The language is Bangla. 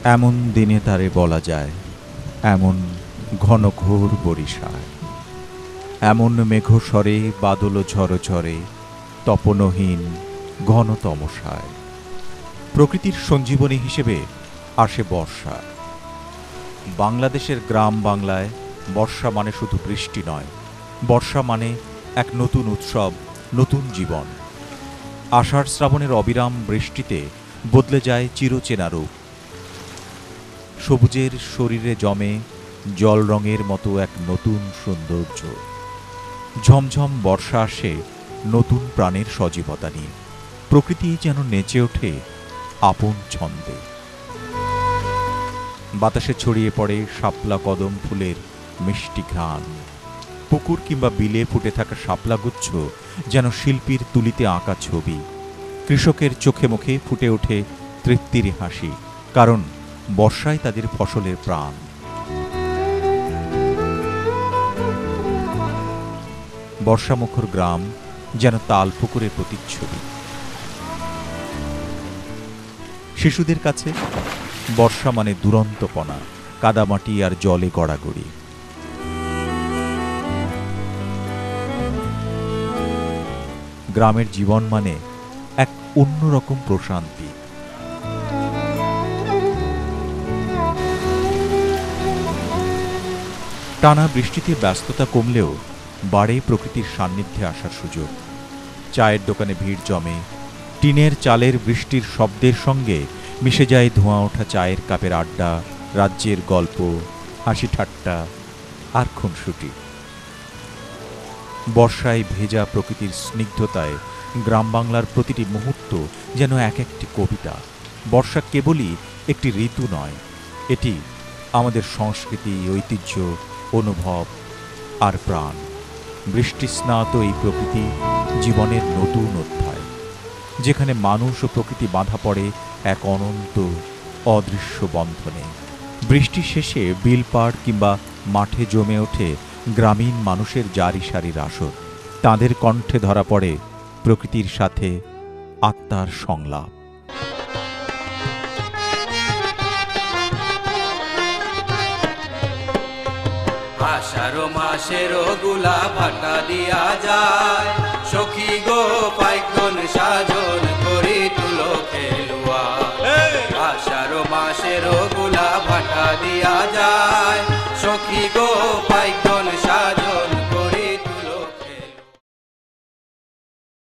এমন দিনে তারে বলা যায়, এমন ঘনঘোর বরিশায়, এমন মেঘস্বরে বাদল ঝড় ঝরে, তপনহীন ঘন তমসায়। প্রকৃতির সঞ্জীবনী হিসেবে আসে বর্ষা। বাংলাদেশের গ্রাম বাংলায় বর্ষা মানে শুধু বৃষ্টি নয়, বর্ষা মানে এক নতুন উৎসব, নতুন জীবন। আষাঢ় শ্রাবণের অবিরাম বৃষ্টিতে বদলে যায় চিরচেনা রূপ। সবুজের শরীরে জমে জল রঙের মতো এক নতুন সৌন্দর্য। ঝমঝম বর্ষা আসে নতুন প্রাণের সজীবতা নিয়ে। প্রকৃতি যেন নেচে ওঠে আপন ছন্দে। বাতাসে ছড়িয়ে পড়ে শাপলা কদম ফুলের মিষ্টি ঘ্রাণ। পুকুর কিংবা বিলে ফুটে থাকা শাপলাগুচ্ছ যেন শিল্পীর তুলিতে আঁকা ছবি। কৃষকের চোখে মুখে ফুটে ওঠে তৃপ্তির হাসি, কারণ বর্ষায় তাদের ফসলের প্রাণ। বর্ষামুখর গ্রাম যেন তাল পুকুরের প্রতিচ্ছবি। শিশুদের কাছে বর্ষা মানে দুরন্তপনা, কাদামাটি আর জলে গড়াগড়ি। গ্রামের জীবন মানে এক অন্যরকম প্রশান্তি। টানা বৃষ্টিতে ব্যস্ততা কমলেও বাড়ে প্রকৃতির সান্নিধ্যে আসার সুযোগ। চায়ের দোকানে ভিড় জমে, টিনের চালের বৃষ্টির শব্দের সঙ্গে মিশে যায় ধোঁয়া ওঠা চায়ের কাপের আড্ডা, রাজ্যের গল্প, হাসি ঠাট্টা আর খুনসুটি। বর্ষায় ভেজা প্রকৃতির স্নিগ্ধতায় গ্রাম বাংলার প্রতিটি মুহূর্ত যেন এক একটি কবিতা। বর্ষা কেবলই একটি ঋতু নয়, এটি আমাদের সংস্কৃতি, ঐতিহ্য, অনুভব আর প্রাণ। বৃষ্টিস্নাত এই প্রকৃতি জীবনের নতুন অধ্যায়, যেখানে মানুষ ও প্রকৃতি বাঁধা পড়ে এক অনন্ত অদৃশ্য বন্ধনে। বৃষ্টি শেষে বিলপাড় কিংবা মাঠে জমে ওঠে গ্রামীণ মানুষের জারি সারির আসর। তাঁদের কণ্ঠে ধরা পড়ে প্রকৃতির সাথে আত্মার সংলাপ। আষাঢ় মাসের গুলা ভাটা দিয়া যায়, সখী গো পাইকন সাজন করি তুলো খেলুয়া। আষাঢ় মাসের গুলা ভাটা দিয়া যায়, সখী গো পাইকন